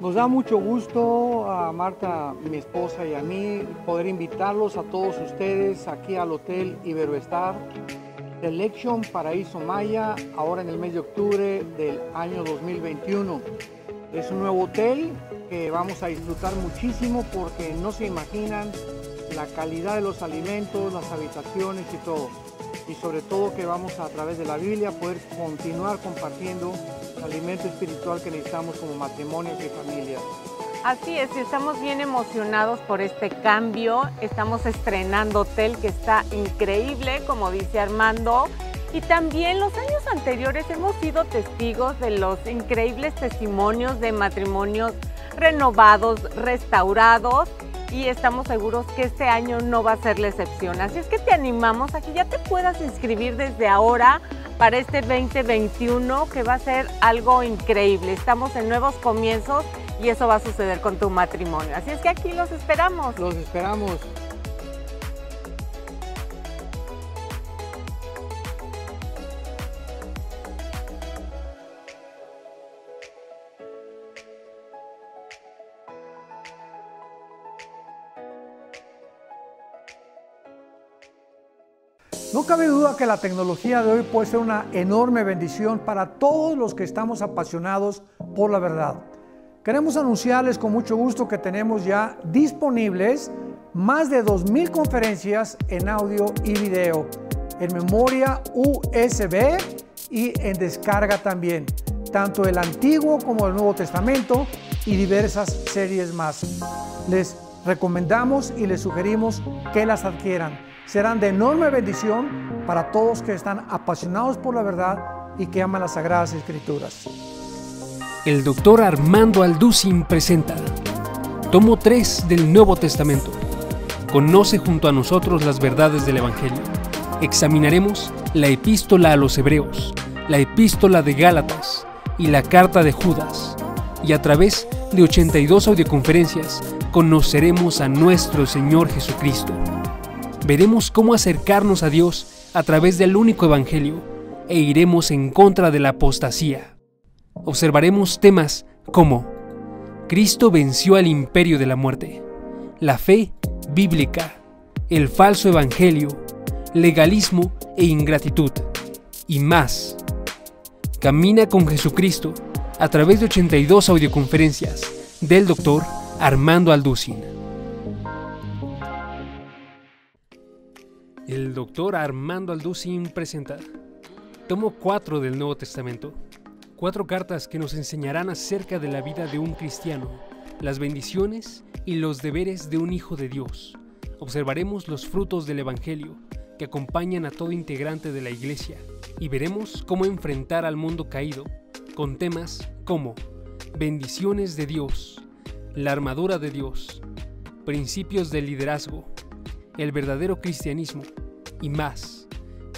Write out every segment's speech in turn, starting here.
Nos da mucho gusto a Marta, mi esposa, y a mí poder invitarlos a todos ustedes aquí al Hotel Iberoestar Selection Paraíso Maya, ahora en el mes de octubre del año 2021. Es un nuevo hotel que vamos a disfrutar muchísimo porque no se imaginan la calidad de los alimentos, las habitaciones y todo. Y sobre todo que vamos a través de la Biblia poder continuar compartiendo el alimento espiritual que necesitamos como matrimonios y familias. Así es, estamos bien emocionados por este cambio. Estamos estrenando hotel que está increíble, como dice Armando. Y también los años anteriores hemos sido testigos de los increíbles testimonios de matrimonios renovados, restaurados. Y estamos seguros que este año no va a ser la excepción. Así es que te animamos a que ya te puedas inscribir desde ahora para este 2021, que va a ser algo increíble. Estamos en nuevos comienzos y eso va a suceder con tu matrimonio. Así es que aquí los esperamos. Los esperamos. No cabe duda que la tecnología de hoy puede ser una enorme bendición para todos los que estamos apasionados por la verdad. Queremos anunciarles con mucho gusto que tenemos ya disponibles más de 2000 conferencias en audio y video, en memoria USB y en descarga también, tanto el Antiguo como el Nuevo Testamento y diversas series más. Les recomendamos y les sugerimos que las adquieran. Serán de enorme bendición para todos que están apasionados por la verdad y que aman las Sagradas Escrituras. El Dr. Armando Alducin presenta Tomo 3 del Nuevo Testamento. Conoce junto a nosotros las verdades del Evangelio. Examinaremos la Epístola a los Hebreos, la Epístola de Gálatas y la Carta de Judas. Y a través de 82 audioconferencias conoceremos a nuestro Señor Jesucristo. Veremos cómo acercarnos a Dios a través del único Evangelio e iremos en contra de la apostasía. Observaremos temas como Cristo venció al imperio de la muerte, la fe bíblica, el falso evangelio, legalismo e ingratitud y más. Camina con Jesucristo a través de 82 audioconferencias del Dr. Armando Alducin. El Dr. Armando Alducin presenta Tomo 4 del Nuevo Testamento. 4 cartas que nos enseñarán acerca de la vida de un cristiano, las bendiciones y los deberes de un hijo de Dios. Observaremos los frutos del Evangelio que acompañan a todo integrante de la Iglesia y veremos cómo enfrentar al mundo caído con temas como bendiciones de Dios, la armadura de Dios, principios del liderazgo, el verdadero cristianismo y más.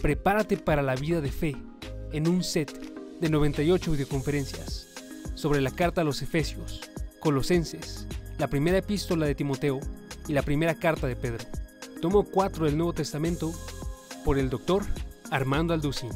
Prepárate para la vida de fe en un set de 98 videoconferencias sobre la carta a los Efesios, Colosenses, la primera epístola de Timoteo y la primera carta de Pedro. Tomo 4 del Nuevo Testamento por el Dr. Armando Alducin.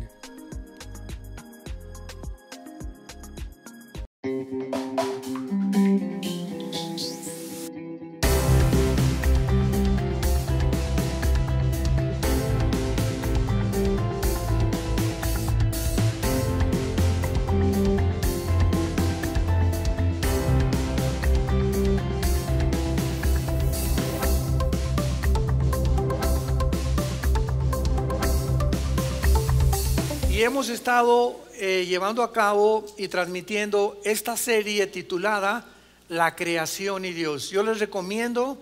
Y hemos estado llevando a cabo y transmitiendo esta serie titulada La creación y Dios. Yo les recomiendo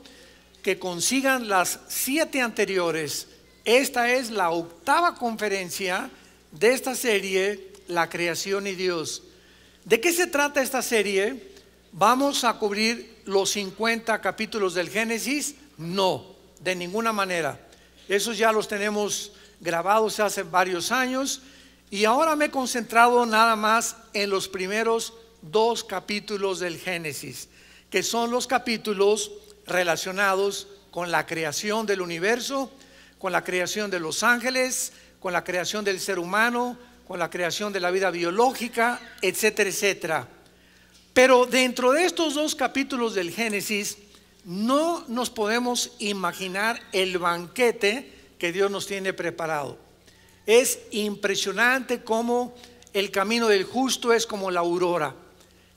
que consigan las 7 anteriores. Esta es la 8ª conferencia de esta serie, La creación y Dios. ¿De qué se trata esta serie? ¿Vamos a cubrir los 50 capítulos del Génesis? No, de ninguna manera. Esos ya los tenemos grabados hace varios años. Y ahora me he concentrado nada más en los primeros 2 capítulos del Génesis, que son los capítulos relacionados con la creación del universo, con la creación de los ángeles, con la creación del ser humano, con la creación de la vida biológica, etcétera, etcétera. Pero dentro de estos dos capítulos del Génesis, no nos podemos imaginar el banquete que Dios nos tiene preparado. Es impresionante cómo el camino del justo es como la aurora.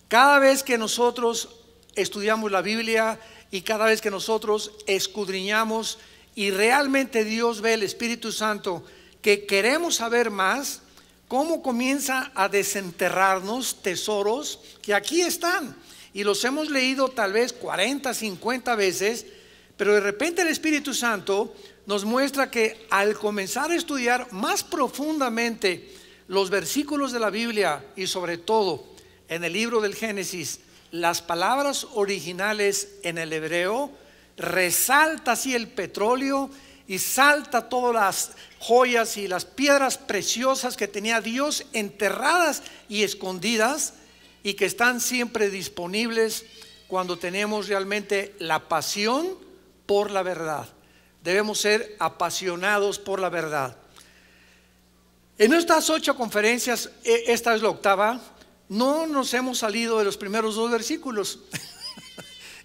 Cada vez que nosotros estudiamos la Biblia y cada vez que nosotros escudriñamos y realmente Dios ve, el Espíritu Santo, que queremos saber más, cómo comienza a desenterrarnos tesoros que aquí están y los hemos leído tal vez 40, 50 veces, pero de repente el Espíritu Santo nos muestra que al comenzar a estudiar más profundamente los versículos de la Biblia y sobre todo en el libro del Génesis, las palabras originales en el hebreo, resalta así el petróleo y salta todas las joyas y las piedras preciosas que tenía Dios enterradas y escondidas y que están siempre disponibles cuando tenemos realmente la pasión por la verdad. Debemos ser apasionados por la verdad. En estas 8 conferencias, esta es la 8ª, no nos hemos salido de los primeros 2 versículos.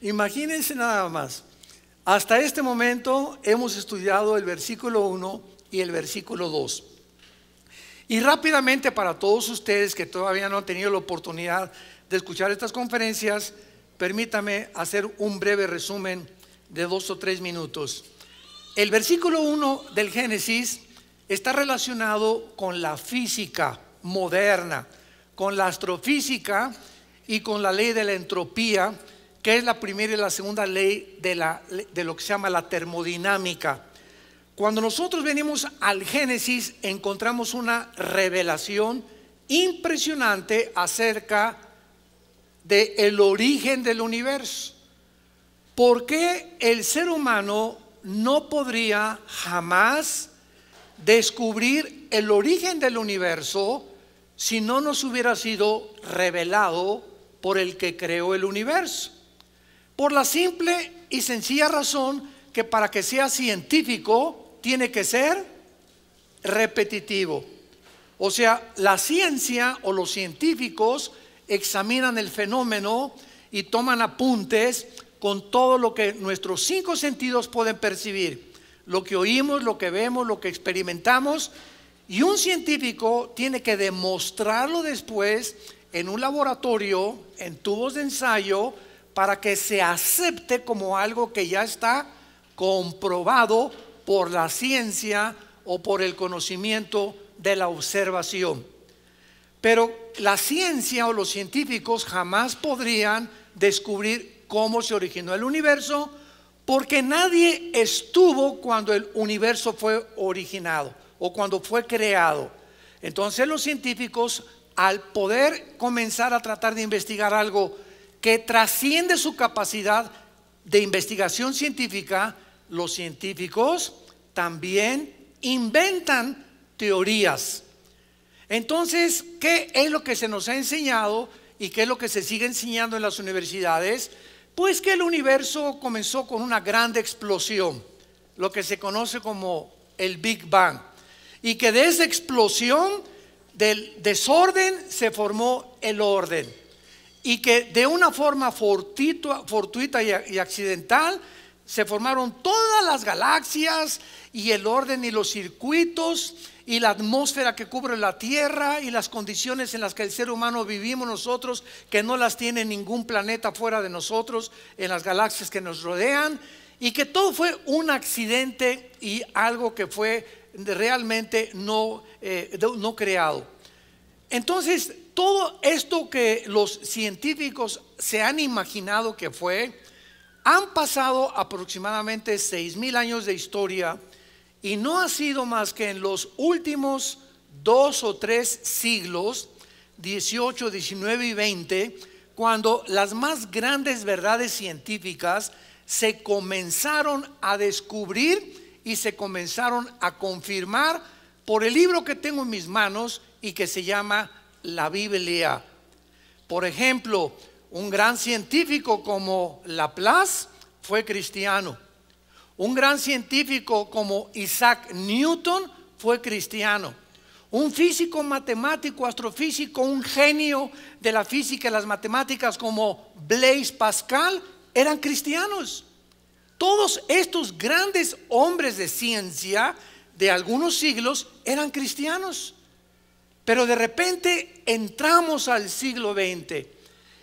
Imagínense nada más. Hasta este momento hemos estudiado el versículo 1 y el versículo 2. Y rápidamente, para todos ustedes que todavía no han tenido la oportunidad de escuchar estas conferencias, permítame hacer un breve resumen de 2 o 3 minutos. El versículo 1 del Génesis está relacionado con la física moderna, con la astrofísica y con la ley de la entropía, que es la primera y la segunda ley de lo que se llama la termodinámica. Cuando nosotros venimos al Génesis, encontramos una revelación impresionante acerca del origen del universo. ¿Por qué el ser humano no podría jamás descubrir el origen del universo si no nos hubiera sido revelado por el que creó el universo? Por la simple y sencilla razón que para que sea científico tiene que ser repetitivo. O sea, la ciencia o los científicos examinan el fenómeno y toman apuntes con todo lo que nuestros 5 sentidos pueden percibir. Lo que oímos, lo que vemos, lo que experimentamos. Y un científico tiene que demostrarlo después en un laboratorio, en tubos de ensayo, para que se acepte como algo que ya está comprobado por la ciencia o por el conocimiento de la observación. Pero la ciencia o los científicos jamás podrían descubrir cómo se originó el universo, porque nadie estuvo cuando el universo fue originado o cuando fue creado. Entonces los científicos, al poder comenzar a tratar de investigar algo que trasciende su capacidad de investigación científica, los científicos también inventan teorías. Entonces, ¿qué es lo que se nos ha enseñado y qué es lo que se sigue enseñando en las universidades? Pues que el universo comenzó con una gran explosión, lo que se conoce como el Big Bang, y que de esa explosión del desorden se formó el orden, y que de una forma fortuita y accidental se formaron todas las galaxias y el orden y los circuitos y la atmósfera que cubre la Tierra y las condiciones en las que el ser humano vivimos nosotros, que no las tiene ningún planeta fuera de nosotros, en las galaxias que nos rodean, y que todo fue un accidente y algo que fue realmente no creado. Entonces, todo esto que los científicos se han imaginado que fue, han pasado aproximadamente 6,000 años de historia y no ha sido más que en los últimos 2 o 3 siglos, 18, 19 y 20, cuando las más grandes verdades científicas se comenzaron a descubrir y se comenzaron a confirmar por el libro que tengo en mis manos y que se llama la Biblia. Por ejemplo, un gran científico como Laplace fue cristiano. Un gran científico como Isaac Newton fue cristiano. Un físico, matemático, astrofísico, un genio de la física y las matemáticas como Blaise Pascal eran cristianos. Todos estos grandes hombres de ciencia de algunos siglos eran cristianos. Pero de repente entramos al siglo XX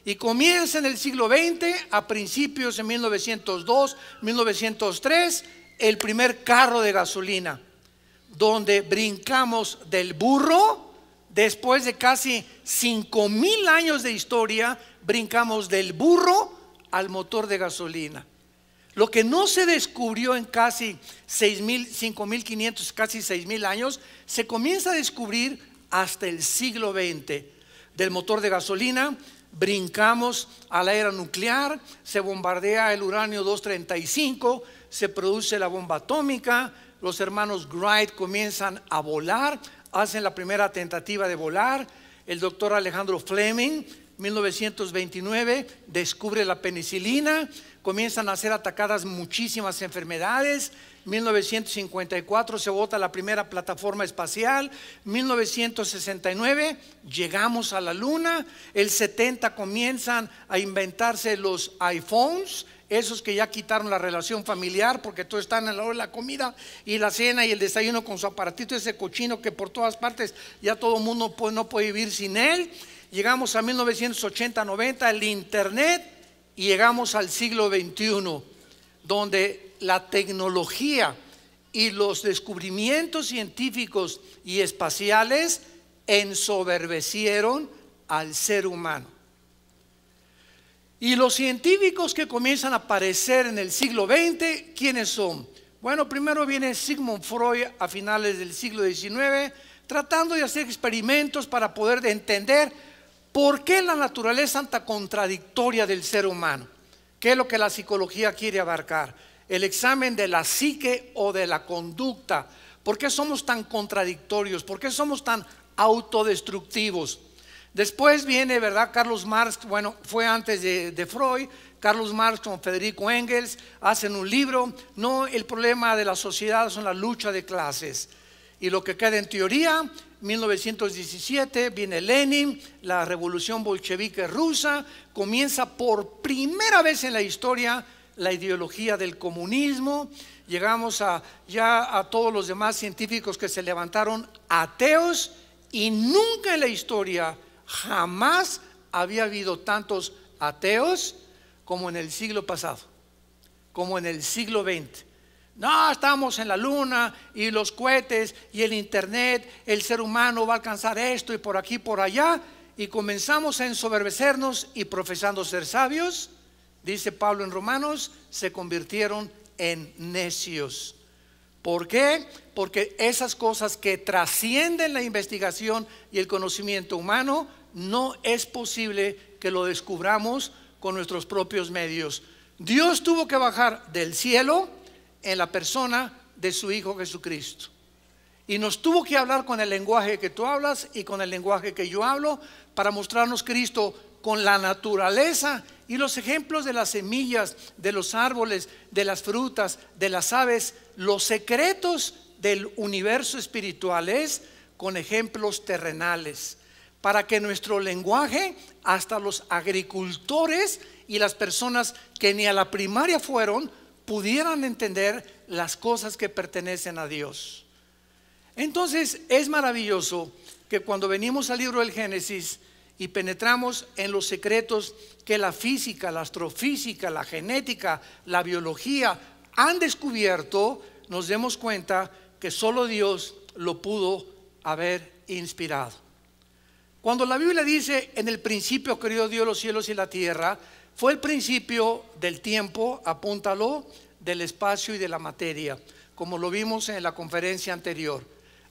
y comienza en el siglo XX, a principios de 1902, 1903, el primer carro de gasolina, donde brincamos del burro. Después de casi 5,000 años de historia, brincamos del burro al motor de gasolina. Lo que no se descubrió en casi 5,500, casi 6,000 años, se comienza a descubrir hasta el siglo XX. Del motor de gasolina brincamos a la era nuclear, se bombardea el uranio 235, se produce la bomba atómica, los hermanos Wright comienzan a volar, hacen la primera tentativa de volar, el doctor Alejandro Fleming, 1929, descubre la penicilina, comienzan a ser atacadas muchísimas enfermedades. 1954 se bota la primera plataforma espacial. 1969 llegamos a la luna. El 70 comienzan a inventarse los iPhones, esos que ya quitaron la relación familiar porque todos están a la hora de la comida y la cena y el desayuno con su aparatito ese cochino que por todas partes ya todo el mundo no puede vivir sin él. Llegamos a 1980-90, el internet, y llegamos al siglo XXI, donde la tecnología y los descubrimientos científicos y espaciales ensoberbecieron al ser humano. Y los científicos que comienzan a aparecer en el siglo XX, ¿quiénes son? Bueno, primero viene Sigmund Freud a finales del siglo XIX, tratando de hacer experimentos para poder entender por qué la naturaleza es tan contradictoria del ser humano. ¿Qué es lo que la psicología quiere abarcar? El examen de la psique o de la conducta. ¿Por qué somos tan contradictorios? ¿Por qué somos tan autodestructivos? Después viene, ¿verdad? Carlos Marx, bueno, fue antes de Freud. Carlos Marx con Federico Engels hacen un libro. No, el problema de la sociedad son la lucha de clases. Y lo que queda en teoría, 1917 viene Lenin, la revolución bolchevique rusa, comienza por primera vez en la historia la ideología del comunismo. Llegamos ya a todos los demás científicos que se levantaron ateos, y nunca en la historia, jamás había habido tantos ateos como en el siglo pasado, como en el siglo XX. No, estamos en la luna y los cohetes y el internet, el ser humano va a alcanzar esto y por aquí, por allá, y comenzamos a ensoberbecernos y profesando ser sabios, dice Pablo en Romanos, se convirtieron en necios. ¿Por qué? Porque esas cosas que trascienden la investigación y el conocimiento humano, no es posible que lo descubramos con nuestros propios medios. Dios tuvo que bajar del cielo en la persona de su Hijo Jesucristo, y nos tuvo que hablar con el lenguaje que tú hablas y con el lenguaje que yo hablo, para mostrarnos Cristo con la naturaleza y los ejemplos de las semillas, de los árboles, de las frutas, de las aves, los secretos del universo espirituales con ejemplos terrenales, para que nuestro lenguaje, hasta los agricultores y las personas que ni a la primaria fueron, pudieran entender las cosas que pertenecen a Dios. Entonces es maravilloso que cuando venimos al libro del Génesis y penetramos en los secretos que la física, la astrofísica, la genética, la biología han descubierto, nos demos cuenta que solo Dios lo pudo haber inspirado. Cuando la Biblia dice en el principio creó Dios los cielos y la tierra, fue el principio del tiempo, apúntalo, del espacio y de la materia, como lo vimos en la conferencia anterior.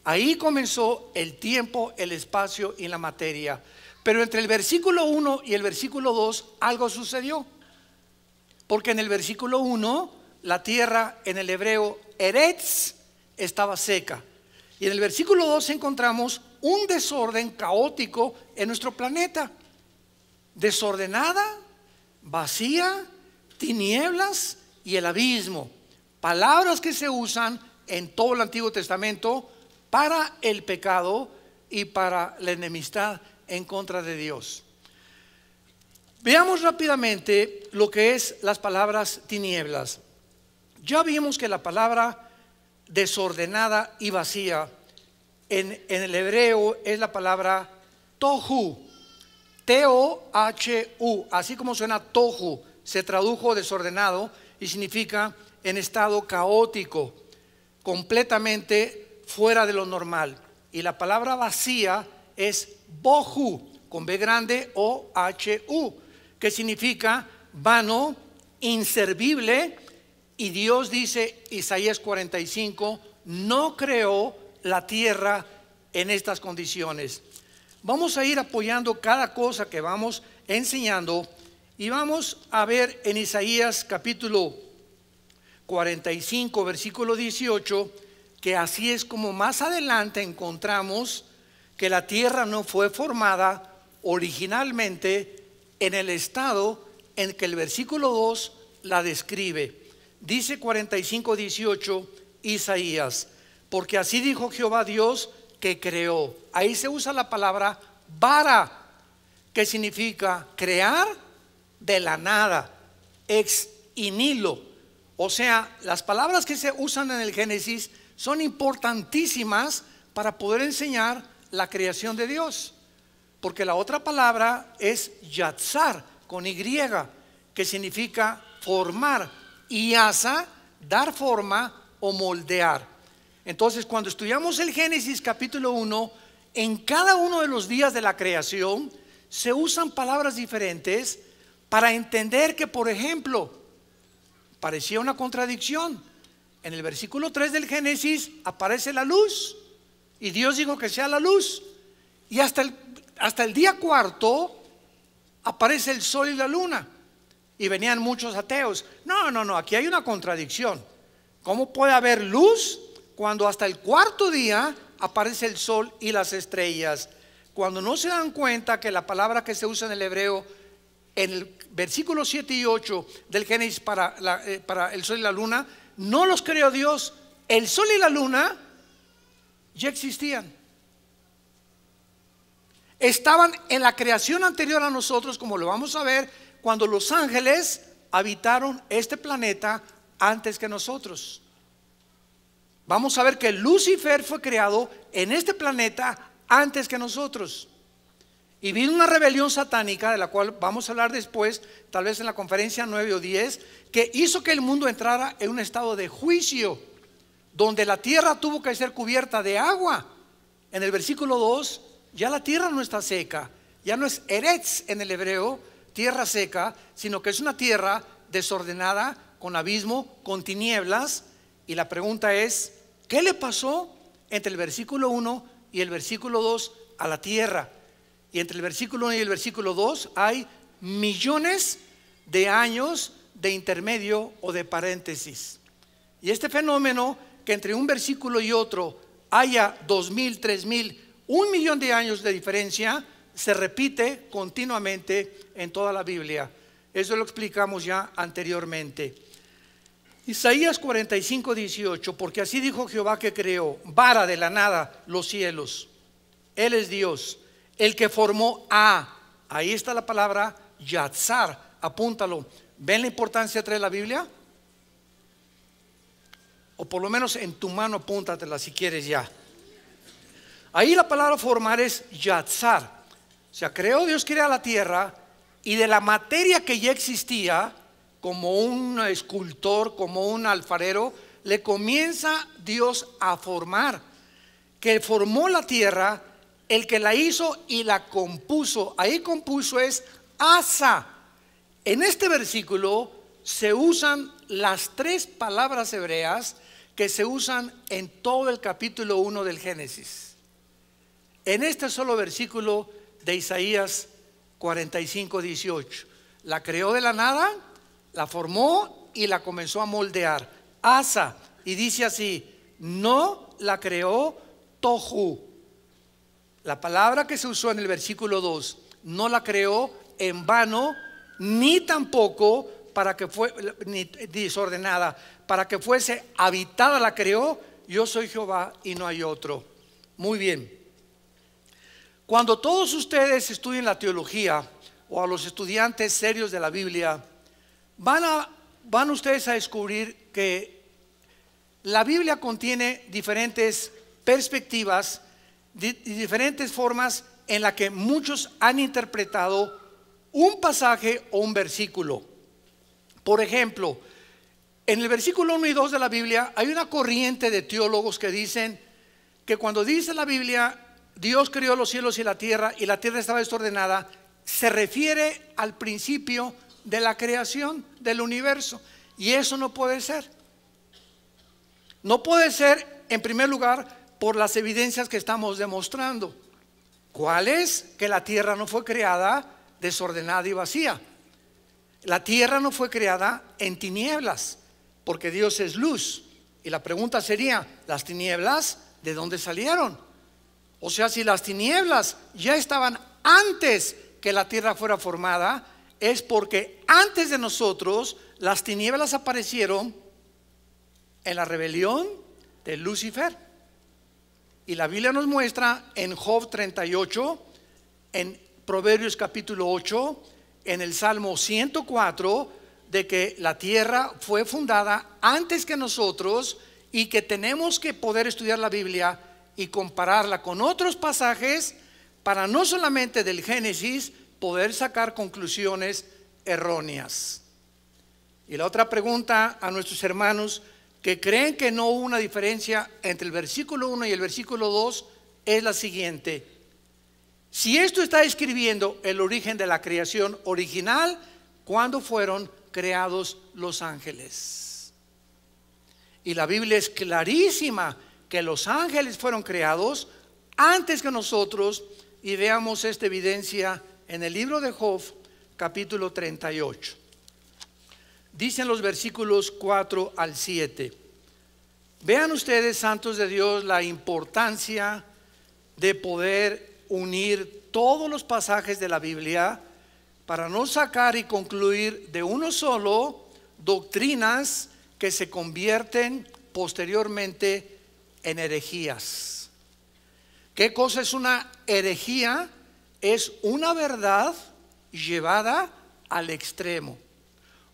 Ahí comenzó el tiempo, el espacio y la materia. Pero entre el versículo 1 y el versículo 2 algo sucedió. Porque en el versículo 1 la tierra, en el hebreo eretz, estaba seca. Y en el versículo 2 encontramos un desorden caótico en nuestro planeta. Desordenada, vacía, tinieblas y el abismo. Palabras que se usan en todo el Antiguo Testamento para el pecado, y para la enemistad en contra de Dios. Veamos rápidamente lo que es las palabras tinieblas. Ya vimos que la palabra desordenada y vacía en el hebreo es la palabra tohu, T-O-H-U, así como suena tohu, se tradujo desordenado y significa en estado caótico, completamente fuera de lo normal. Y la palabra vacía es bohu, con B grande O-H-U, que significa vano, inservible. Y Dios dice, Isaías 45, no creó la tierra en estas condiciones. Vamos a ir apoyando cada cosa que vamos enseñando y vamos a ver en Isaías capítulo 45, versículo 18, que así es como más adelante encontramos que la tierra no fue formada originalmente en el estado en que el versículo 2 la describe. Dice 45, 18 Isaías, porque así dijo Jehová Dios que creó. Ahí se usa la palabra bara, que significa crear de la nada, ex nihilo. O sea, las palabras que se usan en el Génesis son importantísimas para poder enseñar la creación de Dios, porque la otra palabra es yatzar, con Y, que significa formar, y asa, dar forma o moldear. Entonces, cuando estudiamos el Génesis capítulo 1, en cada uno de los días de la creación se usan palabras diferentes para entender que, por ejemplo, parecía una contradicción. En el versículo 3 del Génesis aparece la luz y Dios dijo que sea la luz, y hasta el día cuarto aparece el sol y la luna, y venían muchos ateos. No, aquí hay una contradicción. ¿Cómo puede haber luz cuando hasta el cuarto día aparece el sol y las estrellas? Cuando no se dan cuenta que la palabra que se usa en el hebreo en el versículo 7 y 8 del Génesis para el sol y la luna, no los creó Dios. El sol y la luna ya existían, estaban en la creación anterior a nosotros, como lo vamos a ver cuando los ángeles habitaron este planeta antes que nosotros. Vamos a ver que Lucifer fue creado en este planeta antes que nosotros, y vino una rebelión satánica de la cual vamos a hablar después, tal vez en la conferencia 9 o 10, que hizo que el mundo entrara en un estado de juicio, donde la tierra tuvo que ser cubierta de agua. En el versículo 2 ya la tierra no está seca, ya no es eretz en el hebreo, tierra seca, sino que es una tierra desordenada, con abismo, con tinieblas. Y la pregunta es, ¿qué le pasó entre el versículo 1 y el versículo 2 a la tierra? Y entre el versículo 1 y el versículo 2 hay millones de años de intermedio o de paréntesis. Y este fenómeno, que entre un versículo y otro haya 2000, 3000, 1.000.000 de años de diferencia, se repite continuamente en toda la Biblia. Eso lo explicamos ya anteriormente. Isaías 45, 18, porque así dijo Jehová que creó, vara de la nada los cielos. Él es Dios, el que formó ahí está la palabra yatzar, apúntalo. ¿Ven la importancia de traer la Biblia? O por lo menos en tu mano apúntatela si quieres ya. Ahí la palabra formar es yatzar. O sea, creó Dios, crea la tierra, y de la materia que ya existía, como un escultor, como un alfarero, le comienza Dios a formar. Que formó la tierra, el que la hizo y la compuso. Ahí compuso es asa. En este versículo se usan las tres palabras hebreas que se usan en todo el capítulo 1 del Génesis. En este solo versículo de Isaías 45, 18. La creó de la nada, la formó y la comenzó a moldear. Asa. Y dice así, no la creó tohu. La palabra que se usó en el versículo 2, no la creó en vano, ni tampoco para que fuese desordenada, para que fuese habitada la creó. Yo soy Jehová y no hay otro. Muy bien. Cuando todos ustedes estudien la teología, o a los estudiantes serios de la Biblia, van ustedes a descubrir que la Biblia contiene diferentes perspectivas y diferentes formas en la que muchos han interpretado un pasaje o un versículo. Por ejemplo, en el versículo 1 y 2 de la Biblia hay una corriente de teólogos que dicen que cuando dice la Biblia Dios creó los cielos y la tierra estaba desordenada, se refiere al principio de la creación del universo, y eso no puede ser. No puede ser, en primer lugar, por las evidencias que estamos demostrando. ¿Cuál es? Que la tierra no fue creada desordenada y vacía. La tierra no fue creada en tinieblas, porque Dios es luz. Y la pregunta sería, ¿las tinieblas de dónde salieron? O sea, si las tinieblas ya estaban antes que la tierra fuera formada, es porque antes de nosotros las tinieblas aparecieron en la rebelión de Lucifer. Y la Biblia nos muestra en Job 38, en Proverbios capítulo 8, en el Salmo 104, de que la tierra fue fundada antes que nosotros y que tenemos que poder estudiar la Biblia y compararla con otros pasajes para no solamente del Génesis poder sacar conclusiones erróneas. Y la otra pregunta a nuestros hermanos que creen que no hubo una diferencia entre el versículo 1 y el versículo 2 es la siguiente: si esto está describiendo el origen de la creación original, ¿cuándo fueron creados los ángeles? Y la Biblia es clarísima que los ángeles fueron creados antes que nosotros, y veamos esta evidencia en el libro de Job capítulo 38. Dicen los versículos 4 al 7. Vean ustedes, santos de Dios, la importancia de poder unir todos los pasajes de la Biblia para no sacar y concluir de uno solo doctrinas que se convierten posteriormente en herejías. ¿Qué cosa es una herejía? Es una verdad llevada al extremo,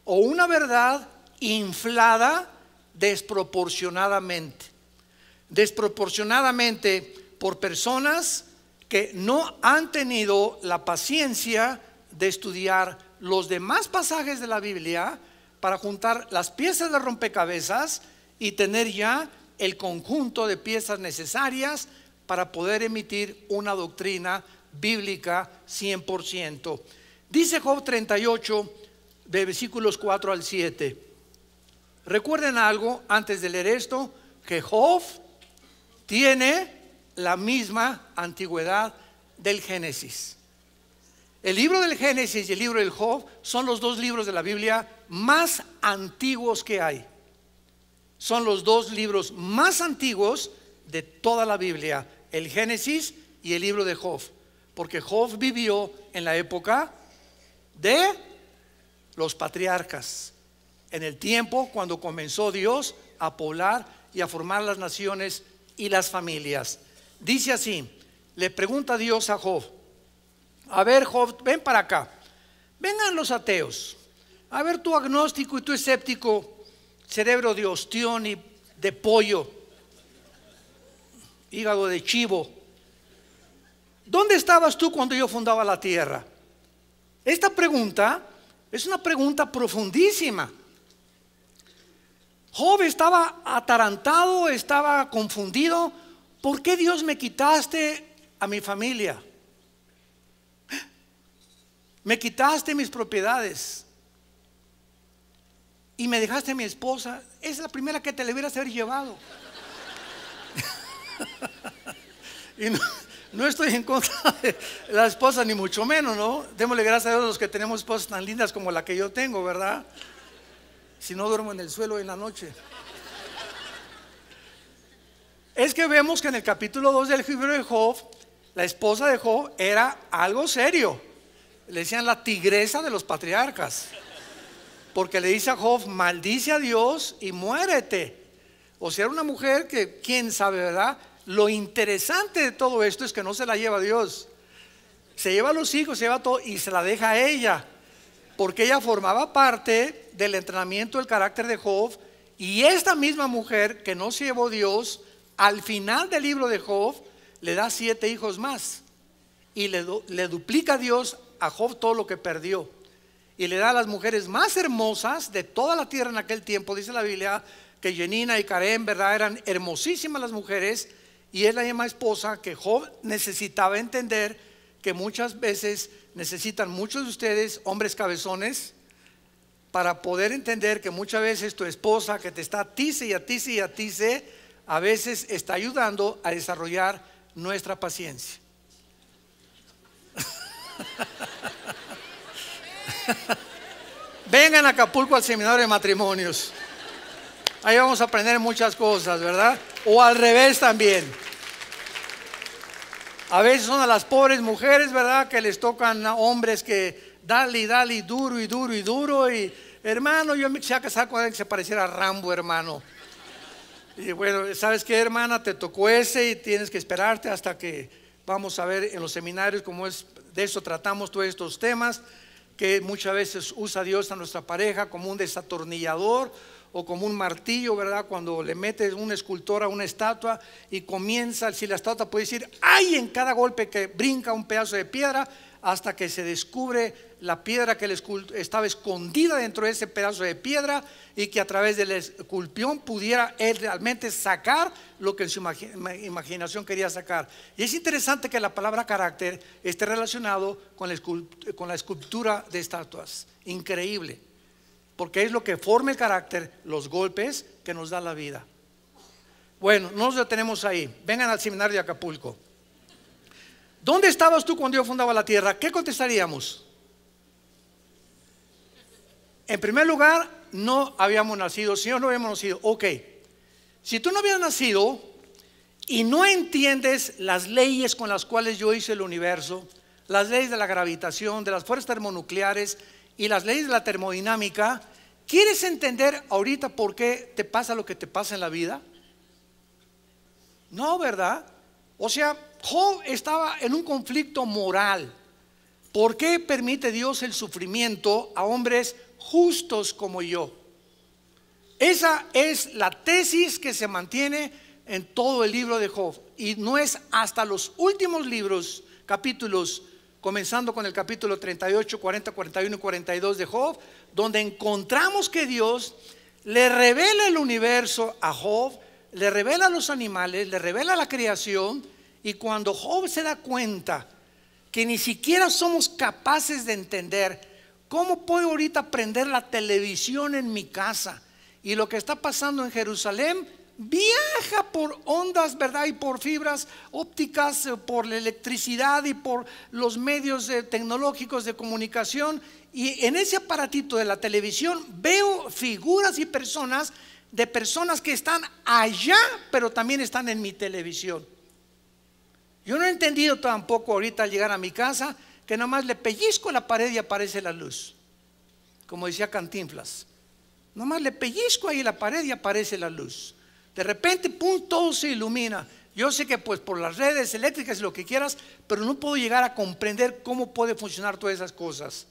o una verdad inflada desproporcionadamente por personas que no han tenido la paciencia de estudiar los demás pasajes de la Biblia para juntar las piezas de rompecabezas y tener ya el conjunto de piezas necesarias para poder emitir una doctrina bíblica 100%. Dice Job 38, de versículos 4 al 7. Recuerden algo antes de leer esto, que Job tiene la misma antigüedad del Génesis. El libro del Génesis y el libro del Job son los dos libros de la Biblia más antiguos que hay. Son los dos libros más antiguos de toda la Biblia, el Génesis y el libro de Job, porque Job vivió en la época de los patriarcas, en el tiempo cuando comenzó Dios a poblar y a formar las naciones y las familias. Dice así, le pregunta Dios a Job: a ver, Job, ven para acá, vengan los ateos, a ver, tu agnóstico y tu escéptico, cerebro de ostión y de pollo, hígado de chivo, ¿dónde estabas tú cuando yo fundaba la tierra? Esta pregunta es una pregunta profundísima. Job estaba atarantado, estaba confundido. ¿Por qué Dios me quitaste a mi familia? Me quitaste mis propiedades y me dejaste a mi esposa. Es la primera que te le hubieras haber llevado. Y no estoy en contra de la esposa, ni mucho menos, ¿no? Démosle gracias a Dios a los que tenemos esposas tan lindas como la que yo tengo, ¿verdad? Si no, duermo en el suelo en la noche. Es que vemos que en el capítulo 2 del libro de Job, la esposa de Job era algo serio. Le decían la tigresa de los patriarcas, porque le dice a Job: maldice a Dios y muérete. O sea, era una mujer que, quién sabe, ¿verdad? Lo interesante de todo esto es que no se la lleva Dios. Se lleva a los hijos, se lleva todo y se la deja a ella, porque ella formaba parte del entrenamiento del carácter de Job. Y esta misma mujer que no se llevó Dios, al final del libro de Job, le da 7 hijos más. Y le duplica a Dios a Job todo lo que perdió. Y le da a las mujeres más hermosas de toda la tierra en aquel tiempo. Dice la Biblia que Jenina y Karen, ¿verdad? Eran hermosísimas las mujeres. Y es la misma esposa que Job necesitaba entender, que muchas veces necesitan muchos de ustedes, hombres cabezones, para poder entender que muchas veces tu esposa que te está atice y atice y atice, a veces está ayudando a desarrollar nuestra paciencia. Vengan a Acapulco al seminario de matrimonios. Ahí vamos a aprender muchas cosas, ¿verdad? O al revés también. A veces son a las pobres mujeres, ¿verdad? Que les tocan a hombres que dale y dale y duro y duro y duro. Y hermano, yo me quisiera casar con alguien que se pareciera a Rambo, hermano. Y bueno, ¿sabes qué, hermana? Te tocó ese y tienes que esperarte hasta que vamos a ver en los seminarios cómo es. De eso tratamos todos estos temas, que muchas veces usa Dios a nuestra pareja como un desatornillador o como un martillo, ¿verdad? Cuando le metes un escultor a una estatua y comienza, si la estatua puede decir ¡ay! En cada golpe que brinca un pedazo de piedra, hasta que se descubre la piedra que estaba escondida dentro de ese pedazo de piedra, y que a través del esculpión pudiera él realmente sacar lo que en su imaginación quería sacar. Y es interesante que la palabra carácter esté relacionado con la escultura de estatuas. Increíble, porque es lo que forma el carácter, los golpes que nos da la vida. Bueno, no nos detenemos ahí. Vengan al seminario de Acapulco. ¿Dónde estabas tú cuando Dios fundaba la tierra? ¿Qué contestaríamos? En primer lugar, no habíamos nacido. Si no habíamos nacido, ok. Si tú no habías nacido y no entiendes las leyes con las cuales yo hice el universo, las leyes de la gravitación, de las fuerzas termonucleares y las leyes de la termodinámica, ¿quieres entender ahorita por qué te pasa lo que te pasa en la vida? No, ¿verdad? O sea, Job estaba en un conflicto moral. ¿Por qué permite Dios el sufrimiento a hombres justos como yo? Esa es la tesis que se mantiene en todo el libro de Job. Y no es hasta los últimos libros, capítulos, comenzando con el capítulo 38, 40, 41 y 42 de Job, donde encontramos que Dios le revela el universo a Job, le revela a los animales, le revela la creación. Y cuando Job se da cuenta que ni siquiera somos capaces de entender cómo puedo ahorita prender la televisión en mi casa, y lo que está pasando en Jerusalén viaja por ondas, ¿verdad? Y por fibras ópticas, por la electricidad y por los medios tecnológicos de comunicación, y en ese aparatito de la televisión veo figuras y personas que están allá, pero también están en mi televisión. Yo no he entendido tampoco ahorita al llegar a mi casa que nomás le pellizco la pared y aparece la luz, como decía Cantinflas. Nomás le pellizco ahí la pared y aparece la luz. De repente, pum, todo se ilumina. Yo sé que pues por las redes eléctricas y lo que quieras, pero no puedo llegar a comprender cómo puede funcionar todas esas cosas.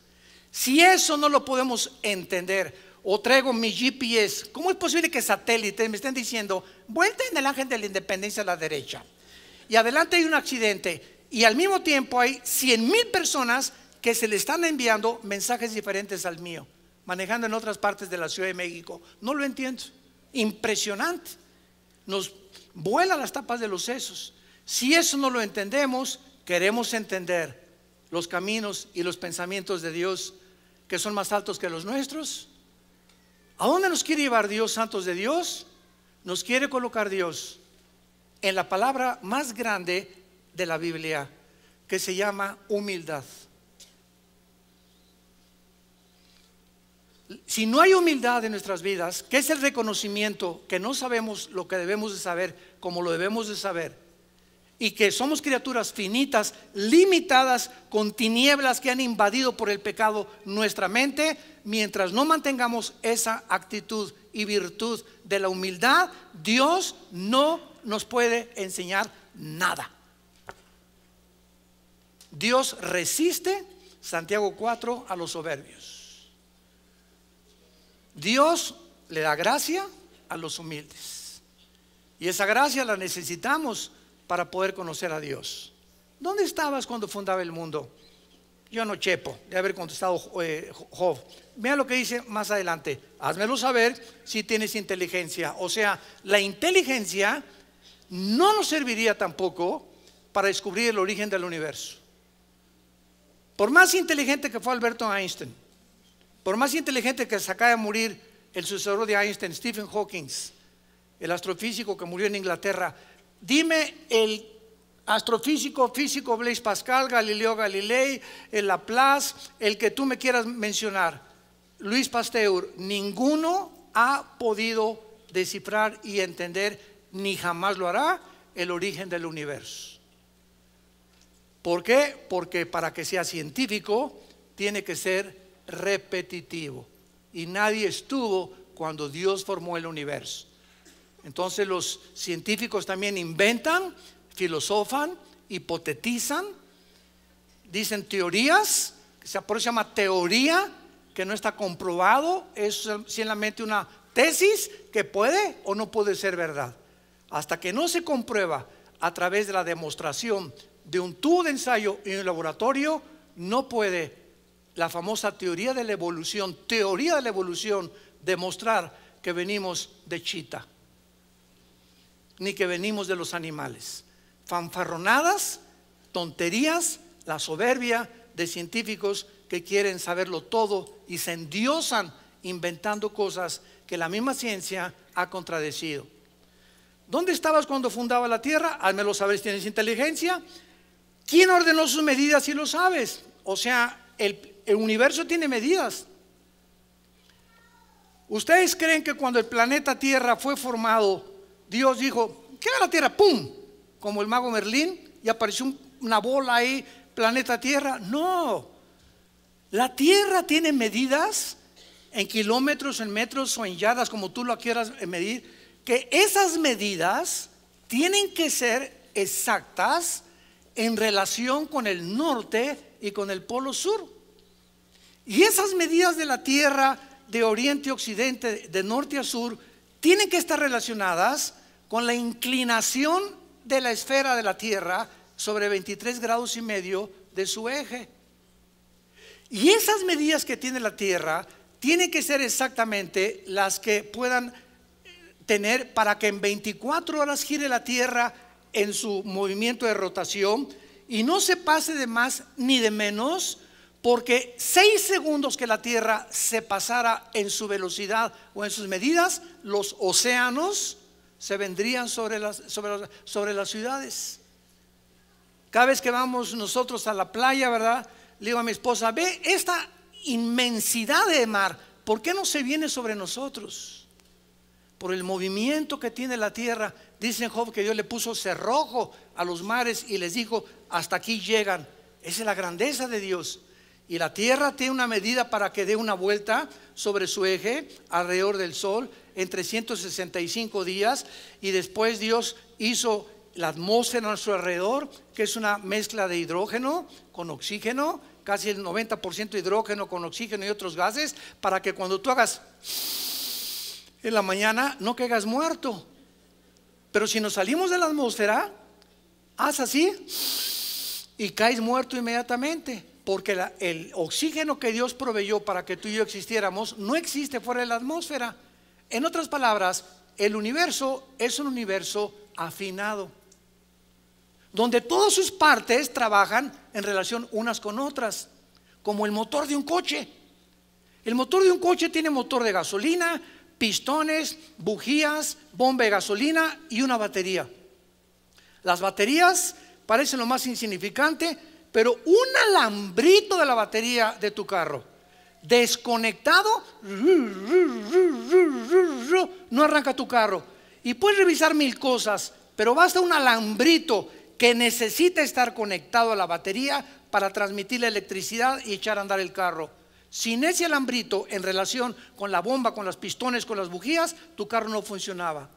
Si eso no lo podemos entender, o traigo mi GPS, ¿cómo es posible que satélites me estén diciendo vuelta en el Ángel de la Independencia a la derecha, y adelante hay un accidente, y al mismo tiempo hay 100,000 personas que se le están enviando mensajes diferentes al mío, manejando en otras partes de la Ciudad de México? No lo entiendo. Impresionante. Nos vuela las tapas de los sesos. Si eso no lo entendemos, queremos entender los caminos y los pensamientos de Dios, que son más altos que los nuestros. ¿A dónde nos quiere llevar Dios, santos de Dios? Nos quiere colocar Dios en la palabra más grande de la Biblia, que se llama humildad. Si no hay humildad en nuestras vidas, que es el reconocimiento que no sabemos lo que debemos de saber como lo debemos de saber, y que somos criaturas finitas, limitadas, con tinieblas que han invadido por el pecado nuestra mente, mientras no mantengamos esa actitud y virtud de la humildad, Dios no nos puede enseñar nada. Dios resiste, Santiago 4, a los soberbios. Dios le da gracia a los humildes. Y esa gracia la necesitamos para poder conocer a Dios. ¿Dónde estabas cuando fundaba el mundo? Yo no chepo de haber contestado Job. Mira lo que dice más adelante: házmelo saber si tienes inteligencia. O sea, la inteligencia no nos serviría tampoco para descubrir el origen del universo. Por más inteligente que fue Albert Einstein, por más inteligente que se acaba de morir el sucesor de Einstein, Stephen Hawking, el astrofísico que murió en Inglaterra, dime el astrofísico, físico Blaise Pascal, Galileo Galilei, el Laplace, el que tú me quieras mencionar, Luis Pasteur, ninguno ha podido descifrar y entender, ni jamás lo hará, el origen del universo. ¿Por qué? Porque para que sea científico tiene que ser repetitivo, y nadie estuvo cuando Dios formó el universo. Entonces los científicos también inventan, filosofan, hipotetizan, dicen teorías, por eso se llama teoría, que no está comprobado, es simplemente una tesis que puede o no puede ser verdad. Hasta que no se comprueba a través de la demostración de un tubo de ensayo y un laboratorio, no puede la famosa teoría de la evolución demostrar que venimos de chita, ni que venimos de los animales. Fanfarronadas, tonterías, la soberbia de científicos que quieren saberlo todo y se endiosan inventando cosas que la misma ciencia ha contradecido. ¿Dónde estabas cuando fundaba la tierra? Házmelo saber si tienes inteligencia. ¿Quién ordenó sus medidas si lo sabes? O sea, el universo tiene medidas. ¿Ustedes creen que cuando el planeta Tierra fue formado, Dios dijo, ¿qué era la Tierra? ¡Pum! Como el mago Merlín, y apareció una bola ahí, planeta Tierra. No, la Tierra tiene medidas en kilómetros, en metros o en yardas, como tú lo quieras medir, que esas medidas tienen que ser exactas en relación con el norte y con el polo sur. Y esas medidas de la Tierra de oriente a occidente, de norte a sur, tienen que estar relacionadas con la inclinación de la esfera de la Tierra sobre 23 grados y medio de su eje. Y esas medidas que tiene la Tierra tienen que ser exactamente las que puedan tener para que en 24 horas gire la Tierra en su movimiento de rotación y no se pase de más ni de menos, porque 6 segundos que la Tierra se pasara en su velocidad o en sus medidas, los océanos se vendrían sobre las ciudades. Cada vez que vamos nosotros a la playa, ¿verdad? Le digo a mi esposa, ve esta inmensidad de mar, ¿por qué no se viene sobre nosotros? Por el movimiento que tiene la tierra. Dice en Job que Dios le puso cerrojo a los mares y les dijo, hasta aquí llegan. Esa es la grandeza de Dios. Y la tierra tiene una medida para que dé una vuelta sobre su eje alrededor del sol en 365 días. Y después Dios hizo la atmósfera a nuestro alrededor, que es una mezcla de hidrógeno con oxígeno, casi el 90% hidrógeno con oxígeno y otros gases, para que cuando tú hagas en la mañana no caigas muerto. Pero si nos salimos de la atmósfera, haz así y caes muerto inmediatamente, porque el oxígeno que Dios proveyó para que tú y yo existiéramos no existe fuera de la atmósfera. En otras palabras, el universo es un universo afinado, donde todas sus partes trabajan en relación unas con otras, como el motor de un coche. El motor de un coche tiene motor de gasolina, pistones, bujías, bomba de gasolina y una batería. Las baterías parecen lo más insignificante, pero un alambrito de la batería de tu carro desconectado no arranca tu carro. Y puedes revisar 1000 cosas, pero basta un alambrito que necesita estar conectado a la batería para transmitir la electricidad y echar a andar el carro. Sin ese alambrito en relación con la bomba, con los pistones, con las bujías, tu carro no funcionaba.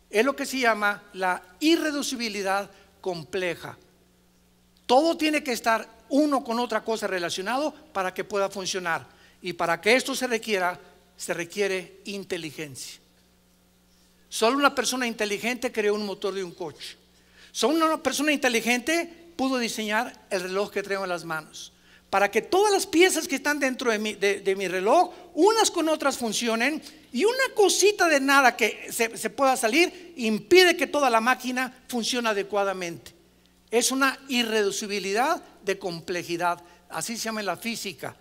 Es lo que se llama la irreducibilidad compleja. Todo tiene que estar uno con otra cosa relacionado para que pueda funcionar. Y para que esto se requiere inteligencia. Solo una persona inteligente creó un motor de un coche. Solo una persona inteligente pudo diseñar el reloj que traigo en las manos. Para que todas las piezas que están dentro de mi reloj, unas con otras funcionen, y una cosita de nada que se pueda salir impide que toda la máquina funcione adecuadamente. Es una irreducibilidad de complejidad, así se llama en la física.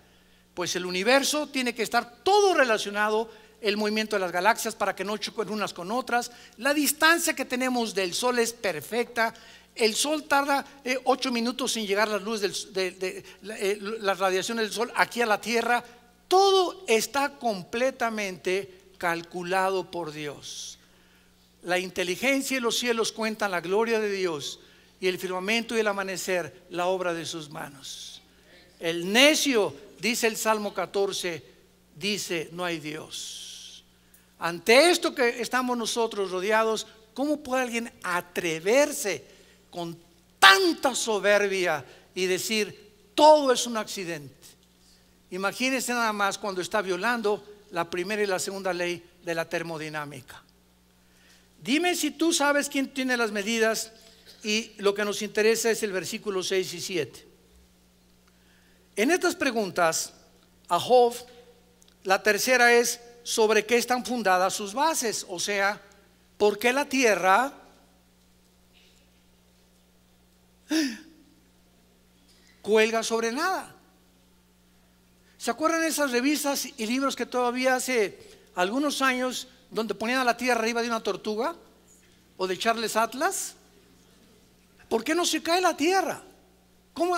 Pues el universo tiene que estar todo relacionado, el movimiento de las galaxias para que no choquen unas con otras. La distancia que tenemos del Sol es perfecta. El Sol tarda 8 minutos sin llegar las luces las radiaciones del Sol aquí a la Tierra. Todo está completamente calculado por Dios. La inteligencia y los cielos cuentan la gloria de Dios, y el firmamento y el amanecer la obra de sus manos. El necio, dice el Salmo 14, dice: no hay Dios. Ante esto que estamos nosotros rodeados, ¿cómo puede alguien atreverse con tanta soberbia y decir todo es un accidente? Imagínense nada más cuando está violando la primera y la segunda ley de la termodinámica. Dime si tú sabes quién tiene las medidas, y lo que nos interesa es el versículo 6 y 7. En estas preguntas a Job, la tercera es: ¿sobre qué están fundadas sus bases? O sea, ¿por qué la tierra cuelga sobre nada? ¿Se acuerdan de esas revistas y libros que todavía hace algunos años, donde ponían a la tierra arriba de una tortuga, o de Charles Atlas? ¿Por qué no se cae la tierra? ¿Cómo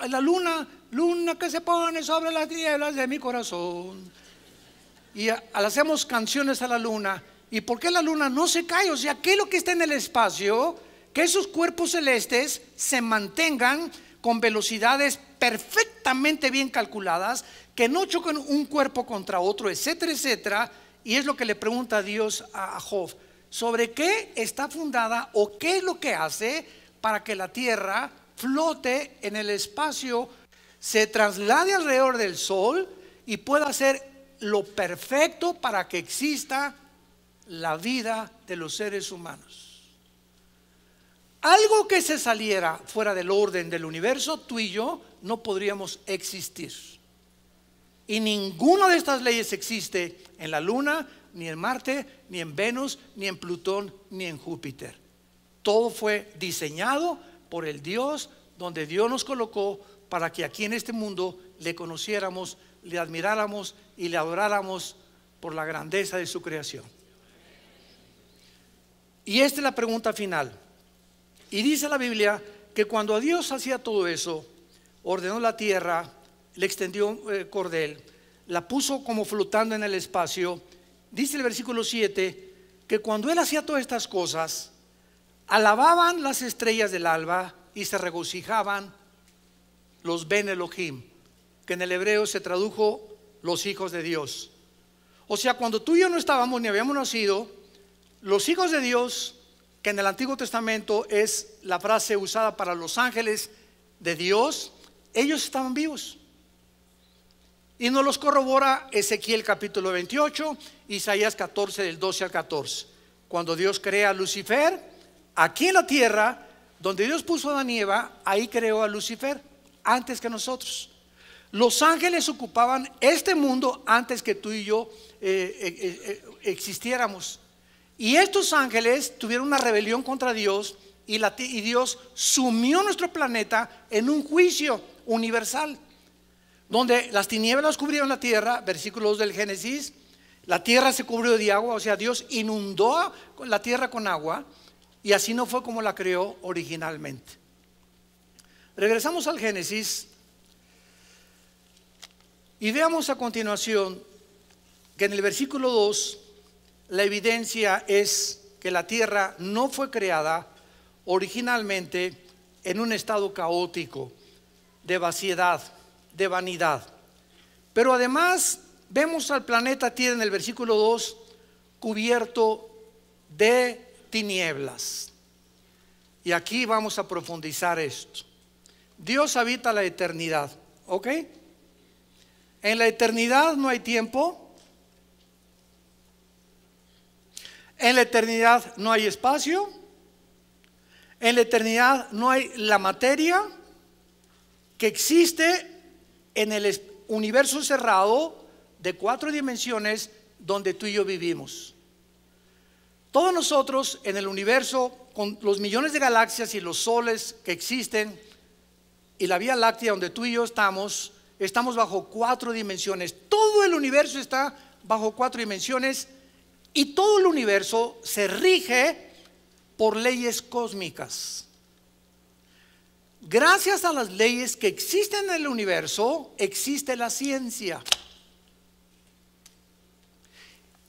la luna que se pone sobre las tinieblas de mi corazón? Y hacemos canciones a la luna. ¿Y por qué la luna no se cae? O sea, ¿qué es lo que está en el espacio? Que esos cuerpos celestes se mantengan con velocidades perfectamente bien calculadas, que no choquen un cuerpo contra otro, etcétera, etcétera. Y es lo que le pregunta Dios a Job: ¿sobre qué está fundada, o qué es lo que hace para que la tierra flote en el espacio, se traslade alrededor del Sol y pueda hacer lo perfecto para que exista la vida de los seres humanos? Algo que se saliera fuera del orden del universo, tú y yo no podríamos existir. Y ninguna de estas leyes existe en la Luna, ni en Marte, ni en Venus, ni en Plutón, ni en Júpiter. Todo fue diseñado por el Dios, donde Dios nos colocó para que aquí en este mundo le conociéramos, le admiráramos y le adoráramos por la grandeza de su creación. Y esta es la pregunta final. Y dice la Biblia que cuando Dios hacía todo eso, ordenó la tierra, le extendió cordel, la puso como flotando en el espacio. Dice el versículo 7 que cuando Él hacía todas estas cosas, alababan las estrellas del alba y se regocijaban los Ben Elohim, que en el hebreo se tradujo los hijos de Dios. O sea, cuando tú y yo no estábamos ni habíamos nacido, los hijos de Dios, que en el Antiguo Testamento es la frase usada para los ángeles de Dios, ellos estaban vivos. Y nos los corrobora Ezequiel capítulo 28, Isaías 14 del 12 al 14. Cuando Dios crea a Lucifer, aquí en la tierra, donde Dios puso a Adán y Eva, ahí creó a Lucifer antes que nosotros. Los ángeles ocupaban este mundo antes que tú y yo existiéramos. Y estos ángeles tuvieron una rebelión contra Dios, y Dios sumió nuestro planeta en un juicio universal, donde las tinieblas cubrieron la tierra, versículo 2 del Génesis. La tierra se cubrió de agua, o sea, Dios inundó la tierra con agua. Y así no fue como la creó originalmente. Regresamos al Génesis y veamos a continuación que en el versículo 2 la evidencia es que la tierra no fue creada originalmente en un estado caótico, de vaciedad, de vanidad. Pero además vemos al planeta Tierra en el versículo 2 cubierto de tinieblas. Y aquí vamos a profundizar esto. Dios habita la eternidad, ¿ok? En la eternidad no hay tiempo. En la eternidad no hay espacio. En la eternidad no hay la materia que existe en el universo cerrado de 4 dimensiones donde tú y yo vivimos. Todos nosotros en el universo, con los millones de galaxias y los soles que existen y la Vía Láctea donde tú y yo estamos bajo 4 dimensiones. Todo el universo está bajo 4 dimensiones y todo el universo se rige por leyes cósmicas. Gracias a las leyes que existen en el universo, existe la ciencia.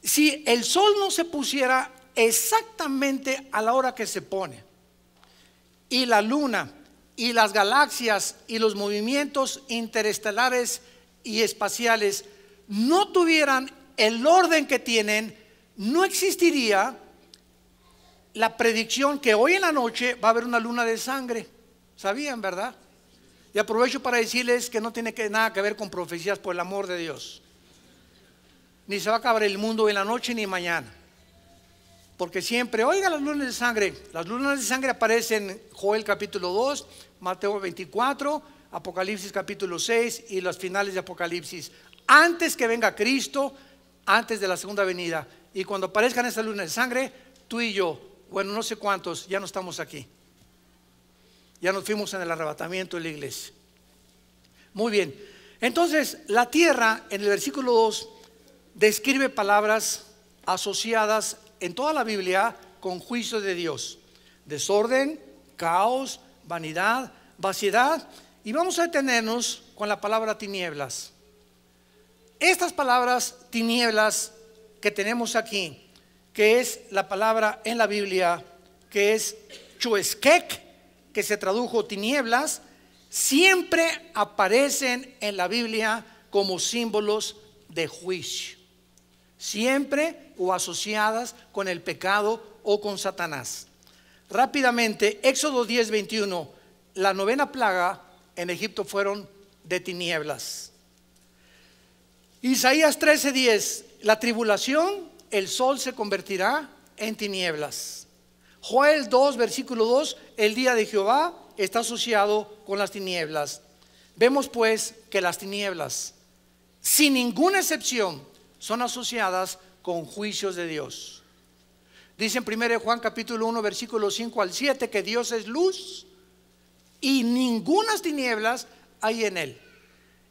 Si el sol no se pusiera exactamente a la hora que se pone, y la luna, y las galaxias, y los movimientos interestelares y espaciales no tuvieran el orden que tienen, no existiría la predicción que hoy en la noche va a haber una luna de sangre. ¿Sabían, verdad? Y aprovecho para decirles que no tiene nada que ver con profecías, por el amor de Dios. Ni se va a acabar el mundo en la noche ni mañana. Porque siempre, oiga, las lunas de sangre aparecen en Joel capítulo 2, Mateo 24, Apocalipsis capítulo 6 y los finales de Apocalipsis. Antes que venga Cristo, antes de la segunda venida. Y cuando aparezcan esas lunas de sangre, tú y yo, bueno, no sé cuántos, ya no estamos aquí. Ya nos fuimos en el arrebatamiento de la iglesia. Muy bien. Entonces, la tierra, en el versículo 2, describe palabras asociadas en toda la Biblia con juicio de Dios. Desorden, caos, vanidad, vaciedad. Y vamos a detenernos con la palabra tinieblas. Estas palabras tinieblas que tenemos aquí, que es la palabra en la Biblia, que es chueskek, que se tradujo tinieblas, siempre aparecen en la Biblia como símbolos de juicio, siempre o asociadas con el pecado o con Satanás. Rápidamente, Éxodo 10:21, la 9ª plaga en Egipto fueron de tinieblas. Isaías 13:10, la tribulación, el sol se convertirá en tinieblas. Joel 2, versículo 2, el día de Jehová está asociado con las tinieblas. Vemos pues que las tinieblas, sin ninguna excepción, son asociadas con juicios de Dios. Dice en 1 Juan capítulo 1, versículo 5 al 7, que Dios es luz y ningunas tinieblas hay en él.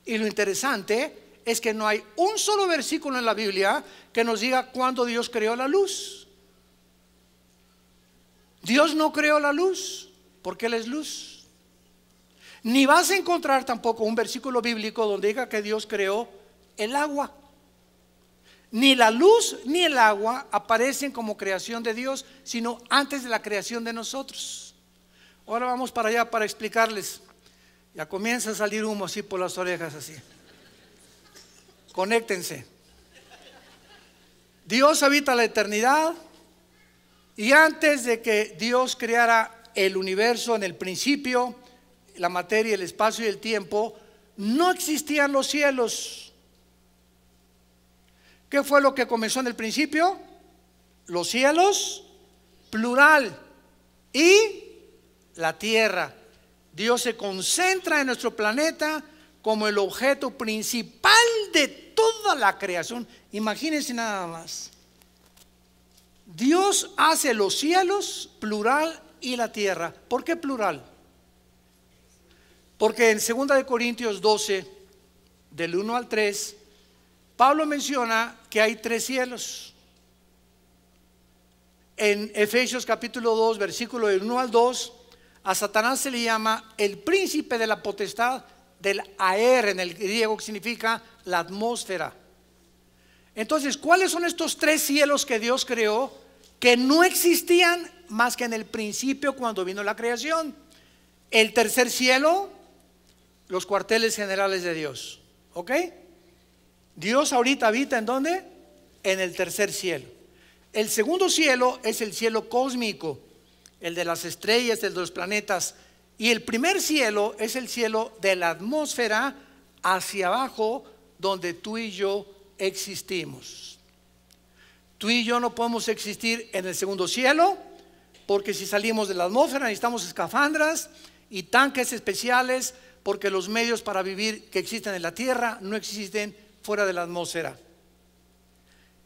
Y lo interesante es que no hay un solo versículo en la Biblia que nos diga cuándo Dios creó la luz. Dios no creó la luz porque Él es luz. Ni vas a encontrar tampoco un versículo bíblico donde diga que Dios creó el agua. Ni la luz ni el agua aparecen como creación de Dios, sino antes de la creación de nosotros. Ahora vamos para allá para explicarles. Ya comienza a salir humo así por las orejas así. Conéctense. Dios habita la eternidad. Y antes de que Dios creara el universo en el principio, la materia, el espacio y el tiempo, no existían los cielos. ¿Qué fue lo que comenzó en el principio? Los cielos, plural, y la tierra. Dios se concentra en nuestro planeta como el objeto principal de toda la creación. Imagínense nada más. Dios hace los cielos, plural, y la tierra. ¿Por qué plural? Porque en 2 Corintios 12, del 1 al 3, Pablo menciona que hay 3 cielos. En Efesios capítulo 2, versículo del 1 al 2, a Satanás se le llama el príncipe de la potestad del aer, en el griego, que significa la atmósfera. Entonces, ¿cuáles son estos 3 cielos que Dios creó que no existían más que en el principio cuando vino la creación? El tercer cielo, los cuarteles generales de Dios. ¿Ok? Dios ahorita habita ¿en dónde? En el tercer cielo. El segundo cielo es el cielo cósmico, el de las estrellas, el de los planetas. Y el primer cielo es el cielo de la atmósfera hacia abajo, donde tú y yo existimos. Tú y yo no podemos existir en el segundo cielo, porque si salimos de la atmósfera necesitamos escafandras y tanques especiales, porque los medios para vivir que existen en la tierra no existen fuera de la atmósfera.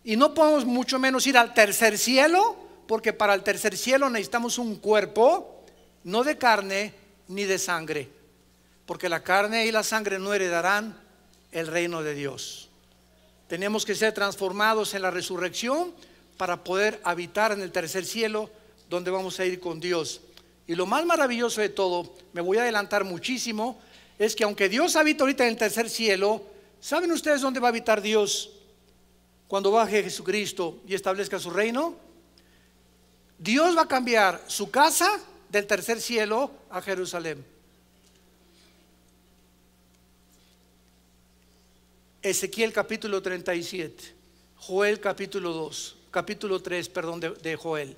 Y no podemos mucho menos ir al tercer cielo, porque para el tercer cielo necesitamos un cuerpo, no de carne ni de sangre, porque la carne y la sangre no heredarán el reino de Dios. Tenemos que ser transformados en la resurrección para poder habitar en el tercer cielo, donde vamos a ir con Dios. Y lo más maravilloso de todo, me voy a adelantar muchísimo, es que aunque Dios habita ahorita en el tercer cielo, ¿saben ustedes dónde va a habitar Dios cuando baje Jesucristo y establezca su reino? Dios va a cambiar su casa del tercer cielo a Jerusalén. Ezequiel capítulo 37, Joel capítulo 2, capítulo 3, perdón, de Joel.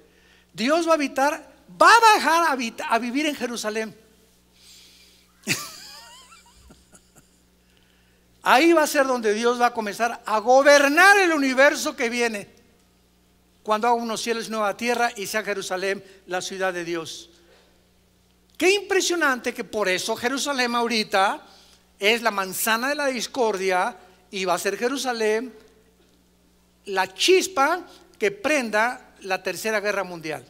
Dios va a bajar a vivir en Jerusalén. Ahí va a ser donde Dios va a comenzar a gobernar el universo que viene, cuando haga unos cielos y nueva tierra y sea Jerusalén la ciudad de Dios. Qué impresionante que por eso Jerusalén ahorita es la manzana de la discordia, y va a ser Jerusalén la chispa que prenda la tercera guerra mundial.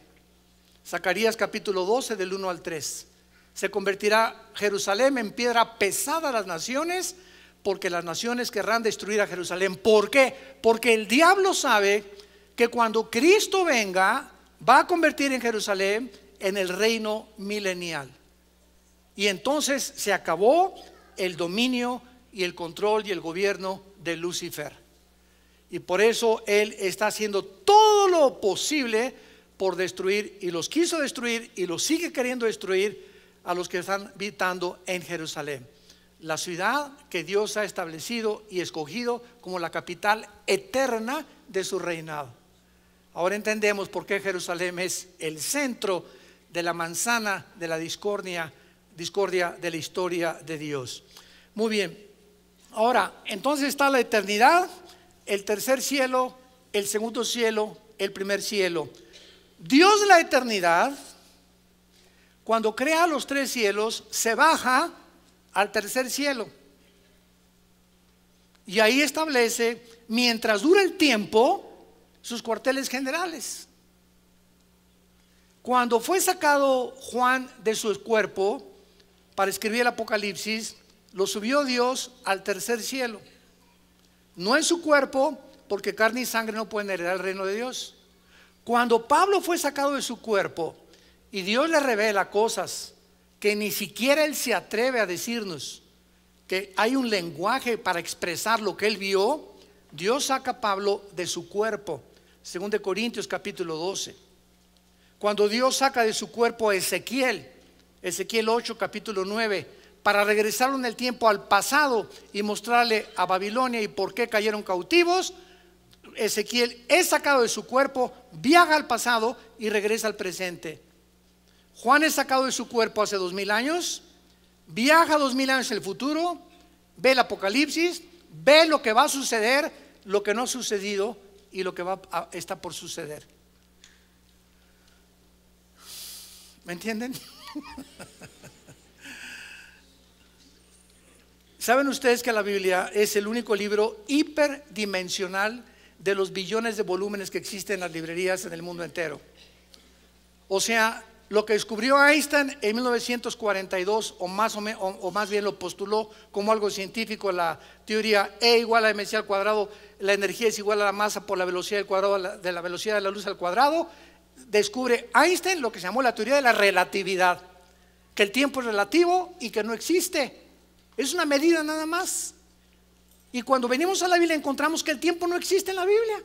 Zacarías capítulo 12 del 1 al 3. Se convertirá Jerusalén en piedra pesada a las naciones, porque las naciones querrán destruir a Jerusalén. ¿Por qué? Porque el diablo sabe que cuando Cristo venga va a convertir en Jerusalén en el reino milenial, y entonces se acabó el dominio y el control y el gobierno de Lucifer. Y por eso él está haciendo todo lo posible por destruir, y los quiso destruir y los sigue queriendo destruir a los que están habitando en Jerusalén, la ciudad que Dios ha establecido y escogido como la capital eterna de su reinado. Ahora entendemos por qué Jerusalén es el centro de la manzana de la discordia de la historia de Dios. Muy bien, ahora entonces está la eternidad, el tercer cielo, el segundo cielo, el primer cielo. Dios de la eternidad, cuando crea los tres cielos, se baja al tercer cielo y ahí establece, mientras dura el tiempo, sus cuarteles generales. Cuando fue sacado Juan de su cuerpo para escribir el Apocalipsis, lo subió Dios al tercer cielo, no en su cuerpo, porque carne y sangre no pueden heredar el reino de Dios. Cuando Pablo fue sacado de su cuerpo y Dios le revela cosas que ni siquiera él se atreve a decirnos, que hay un lenguaje para expresar lo que él vio, Dios saca a Pablo de su cuerpo. 2 Corintios capítulo 12. Cuando Dios saca de su cuerpo a Ezequiel 8 capítulo 9, para regresarlo en el tiempo al pasado y mostrarle a Babilonia y por qué cayeron cautivos, Ezequiel es sacado de su cuerpo, viaja al pasado y regresa al presente. Juan es sacado de su cuerpo hace 2000 años, viaja 2000 años en el futuro, ve el Apocalipsis, ve lo que va a suceder, lo que no ha sucedido y lo que está por suceder. ¿Me entienden? ¿Saben ustedes que la Biblia es el único libro hiperdimensional de los billones de volúmenes que existen en las librerías en el mundo entero? O sea, lo que descubrió Einstein en 1942, o más bien lo postuló como algo científico, la teoría E igual a mc al cuadrado, la energía es igual a la masa por la velocidad del cuadrado de la velocidad de la luz al cuadrado. Descubre Einstein lo que se llamó la teoría de la relatividad, que el tiempo es relativo y que no existe, es una medida nada más. Y cuando venimos a la Biblia encontramos que el tiempo no existe en la Biblia.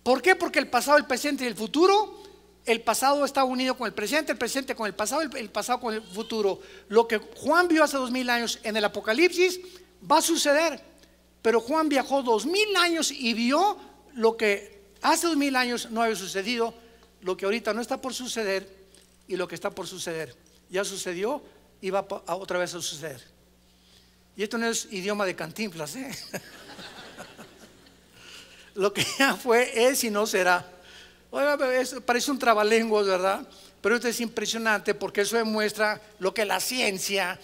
¿Por qué? Porque el pasado, el presente y el futuro, el pasado está unido con el presente con el pasado con el futuro. Lo que Juan vio hace 2000 años en el Apocalipsis va a suceder, pero Juan viajó 2000 años y vio lo que hace 2000 años no había sucedido, lo que ahorita no está por suceder y lo que está por suceder. ya sucedió y va otra vez a suceder. Y esto no es idioma de Cantinflas, ¿eh? Lo que ya fue, es y no será. Oiga, parece un trabalenguas, ¿verdad? Pero esto es impresionante porque eso demuestra lo que la ciencia,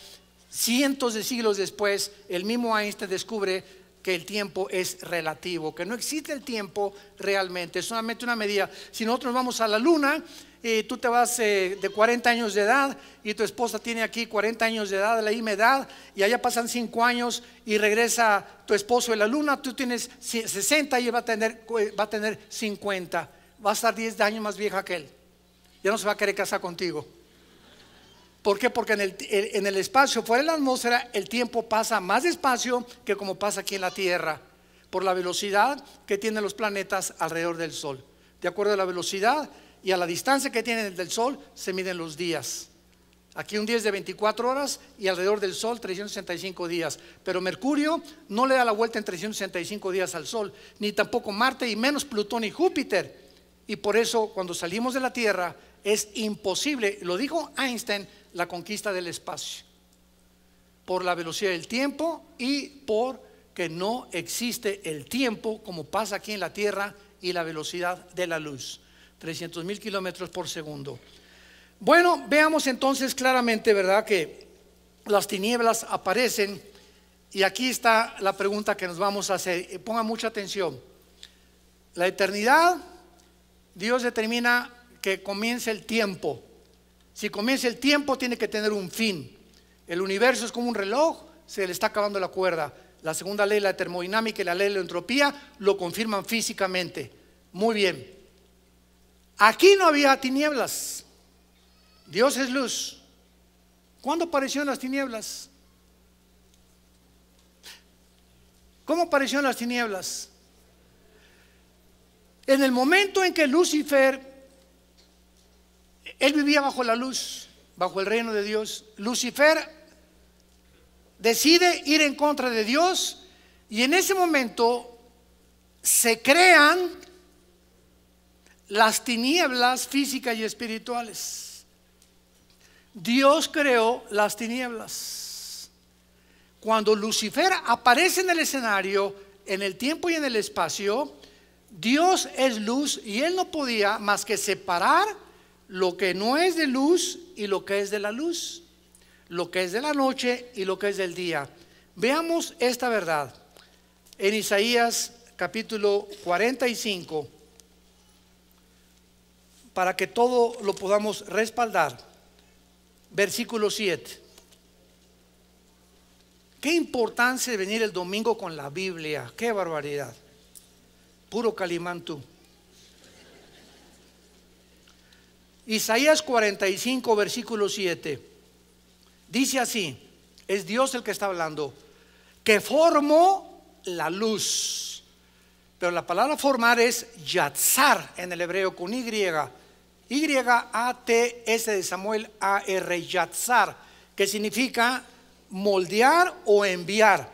cientos de siglos después, el mismo Einstein descubre que el tiempo es relativo, que no existe el tiempo realmente, es solamente una medida. Si nosotros vamos a la luna, tú te vas de 40 años de edad y tu esposa tiene aquí 40 años de edad, de la misma edad, y allá pasan 5 años y regresa tu esposo de la luna, tú tienes 60 y él va a tener 50, va a estar 10 años más vieja que él, ya no se va a querer casar contigo. ¿Por qué? Porque en el espacio, fuera de la atmósfera, el tiempo pasa más despacio que como pasa aquí en la Tierra, por la velocidad que tienen los planetas alrededor del Sol. De acuerdo a la velocidad y a la distancia que tienen del Sol, se miden los días. Aquí un día es de 24 horas y alrededor del Sol 365 días. Pero Mercurio no le da la vuelta en 365 días al Sol, ni tampoco Marte, y menos Plutón y Júpiter. Y por eso cuando salimos de la Tierra es imposible, lo dijo Einstein, la conquista del espacio, por la velocidad del tiempo y porque no existe el tiempo como pasa aquí en la Tierra y la velocidad de la luz, 300,000 kilómetros por segundo. Bueno, veamos entonces claramente, ¿verdad?, que las tinieblas aparecen, y aquí está la pregunta que nos vamos a hacer. Pongan mucha atención. La eternidad, Dios determina que comience el tiempo. Si comienza el tiempo, tiene que tener un fin. El universo es como un reloj, se le está acabando la cuerda. La segunda ley, la termodinámica, y la ley de la entropía lo confirman físicamente. Muy bien. Aquí no había tinieblas. Dios es luz. ¿Cuándo aparecieron las tinieblas? ¿Cómo aparecieron las tinieblas? En el momento en que Lucifer, él vivía bajo la luz, bajo el reino de Dios. Lucifer decide ir en contra de Dios, y en ese momento se crean las tinieblas físicas y espirituales. Dios creó las tinieblas. Cuando Lucifer aparece en el escenario, en el tiempo y en el espacio, Dios es luz y él no podía más que separar lo que no es de luz y lo que es de la luz, lo que es de la noche y lo que es del día. Veamos esta verdad en Isaías capítulo 45, para que todo lo podamos respaldar. Versículo 7. Qué importancia de venir el domingo con la Biblia, qué barbaridad, puro calimán tú. Isaías 45, versículo 7, dice así, es Dios el que está hablando, que formó la luz, pero la palabra formar es yatzar en el hebreo con Y, Y-A-T-S de Samuel A-R, yatzar, que significa moldear o enviar.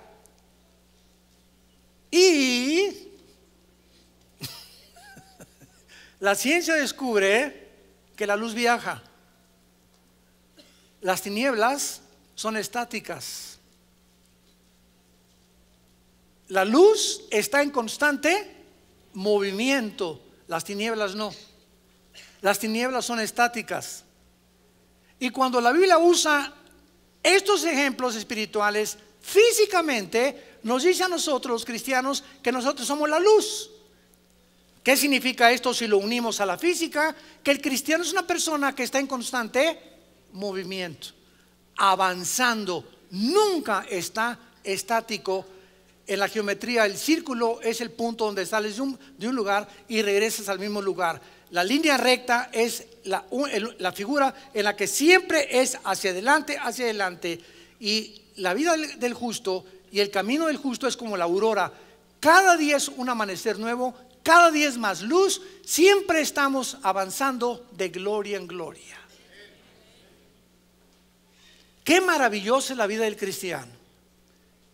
Y la ciencia descubre que la luz viaja. Las tinieblas son estáticas. La luz está en constante movimiento, las tinieblas no. Las tinieblas son estáticas. Y cuando la Biblia usa estos ejemplos espirituales, físicamente nos dice a nosotros los cristianos que nosotros somos la luz. ¿Qué significa esto si lo unimos a la física? Que el cristiano es una persona que está en constante movimiento, avanzando, nunca está estático. En la geometría el círculo es el punto donde sales de un lugar y regresas al mismo lugar. La línea recta es la figura en la que siempre es hacia adelante, y la vida del justo y el camino del justo es como la aurora. Cada día es un amanecer nuevo, cada día es más luz, siempre estamos avanzando de gloria en gloria. Qué maravillosa es la vida del cristiano.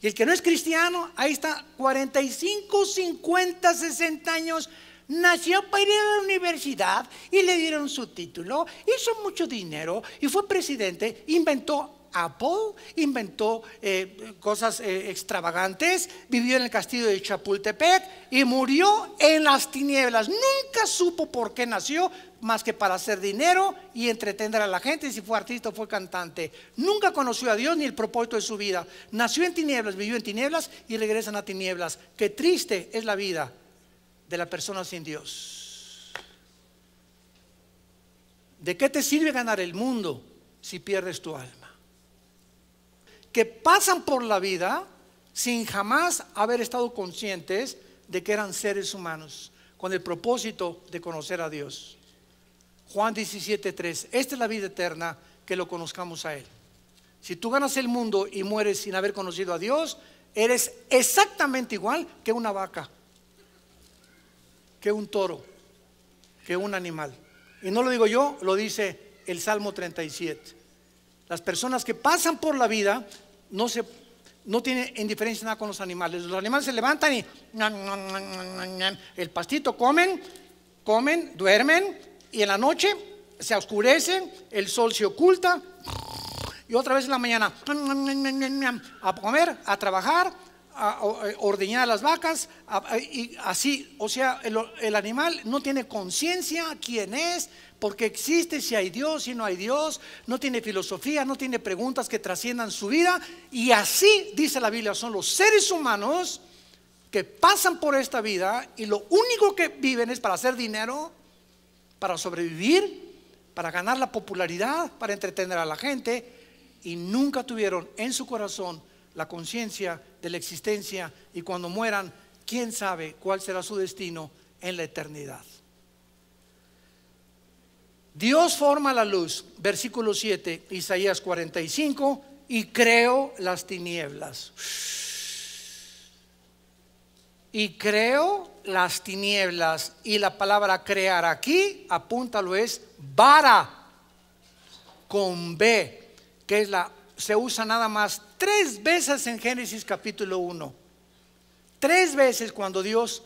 Y el que no es cristiano, ahí está 45, 50, 60 años, nació para ir a la universidad y le dieron su título, hizo mucho dinero y fue presidente, inventó Apple, inventó cosas extravagantes, vivió en el castillo de Chapultepec y murió en las tinieblas. Nunca supo por qué nació, más que para hacer dinero y entretener a la gente. Si fue artista o fue cantante, nunca conoció a Dios ni el propósito de su vida. Nació en tinieblas, vivió en tinieblas y regresan a tinieblas. Qué triste es la vida de la persona sin Dios. ¿De qué te sirve ganar el mundo si pierdes tu alma? Que pasan por la vida sin jamás haber estado conscientes de que eran seres humanos, con el propósito de conocer a Dios. Juan 17:3, esta es la vida eterna, que lo conozcamos a Él. Si tú ganas el mundo y mueres sin haber conocido a Dios, eres exactamente igual que una vaca, que un toro, que un animal. Y no lo digo yo, lo dice el Salmo 37. Las personas que pasan por la vida no tienen indiferencia nada con los animales. Los animales se levantan y el pastito comen, duermen, y en la noche se oscurece, el sol se oculta y otra vez en la mañana a comer, a trabajar, a ordeñar a las vacas, y así. O sea, el animal no tiene conciencia quién es, porque existe, si hay Dios, si no hay Dios, no tiene filosofía, no tiene preguntas que trasciendan su vida. Y así dice la Biblia, son los seres humanos que pasan por esta vida y lo único que viven es para hacer dinero, para sobrevivir, para ganar la popularidad, para entretener a la gente, y nunca tuvieron en su corazón la conciencia de la existencia, y cuando mueran, quién sabe cuál será su destino en la eternidad. Dios forma la luz, versículo 7, Isaías 45, y creó las tinieblas. Y creó las tinieblas, y la palabra crear aquí, apúntalo, es bara, con B, que es se usa nada más 3 veces en Génesis capítulo 1. 3 veces cuando Dios,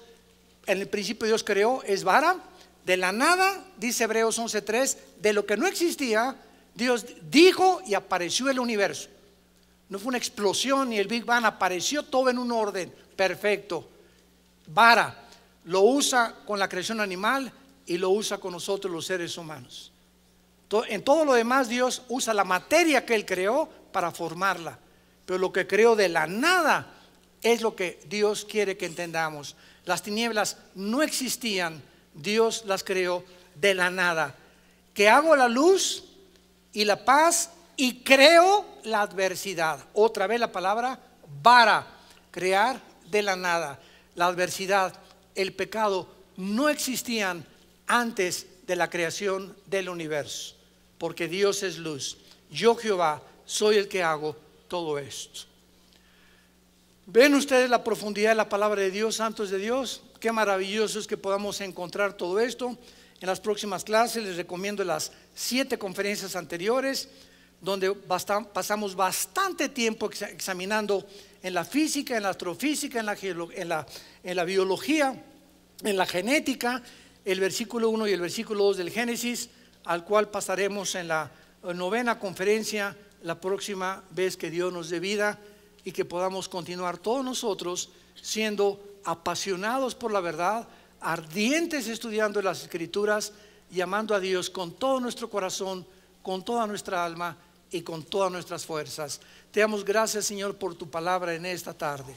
en el principio Dios creó, es bara. De la nada, dice Hebreos 11:3, de lo que no existía, Dios dijo y apareció el universo. No fue una explosión ni el Big Bang, apareció todo en un orden perfecto. Vara, lo usa con la creación animal y lo usa con nosotros los seres humanos. En todo lo demás Dios usa la materia que Él creó para formarla, pero lo que creó de la nada es lo que Dios quiere que entendamos. Las tinieblas no existían, Dios las creó de la nada. Que hago la luz y la paz y creo la adversidad. Otra vez la palabra bara, crear de la nada. La adversidad, el pecado no existían antes de la creación del universo, porque Dios es luz. Yo, Jehová, soy el que hago todo esto. ¿Ven ustedes la profundidad de la palabra de Dios, santos de Dios? Qué maravilloso es que podamos encontrar todo esto. En las próximas clases les recomiendo las 7 conferencias anteriores, donde pasamos bastante tiempo examinando en la física, en la astrofísica, en la biología, en la genética, el versículo 1 y el versículo 2 del Génesis, al cual pasaremos en la 9ª conferencia la próxima vez que Dios nos dé vida, y que podamos continuar todos nosotros siendo apasionados por la verdad, ardientes estudiando las Escrituras y amando a Dios con todo nuestro corazón, con toda nuestra alma y con todas nuestras fuerzas. Te damos gracias, Señor, por tu palabra en esta tarde.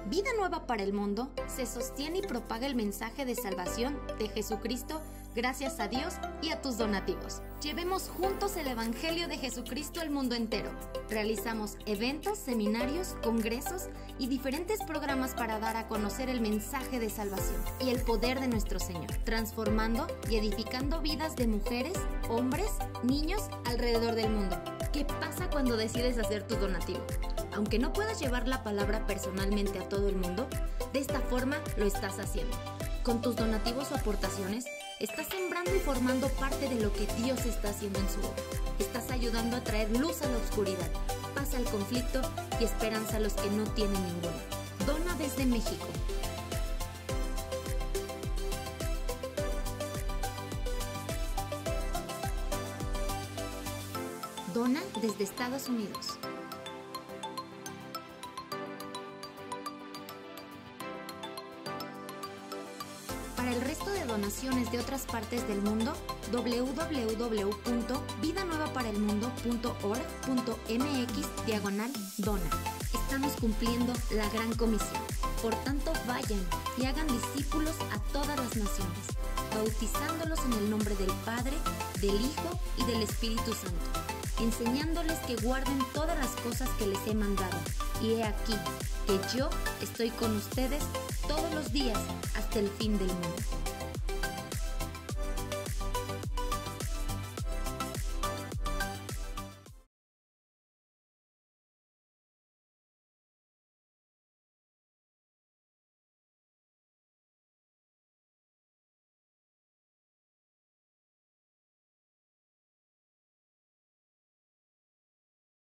Vida Nueva para el Mundo se sostiene y propaga el mensaje de salvación de Jesucristo gracias a Dios y a tus donativos. Llevemos juntos el Evangelio de Jesucristo al mundo entero. Realizamos eventos, seminarios, congresos y diferentes programas para dar a conocer el mensaje de salvación y el poder de nuestro Señor, transformando y edificando vidas de mujeres, hombres, niños alrededor del mundo. ¿Qué pasa cuando decides hacer tu donativo? Aunque no puedas llevar la palabra personalmente a todo el mundo, de esta forma lo estás haciendo. Con tus donativos o aportaciones, estás sembrando y formando parte de lo que Dios está haciendo en su obra. Estás ayudando a traer luz a la oscuridad, paz al conflicto y esperanza a los que no tienen ninguna. Dona desde México. Dona desde Estados Unidos. Para el resto de donaciones de otras partes del mundo, www.vidanuevaparelmundo.org.mx/dona. Estamos cumpliendo la gran comisión. Por tanto, vayan y hagan discípulos a todas las naciones, bautizándolos en el nombre del Padre, del Hijo y del Espíritu Santo, enseñándoles que guarden todas las cosas que les he mandado. Y he aquí que yo estoy con ustedes todos los días hasta el fin del mundo.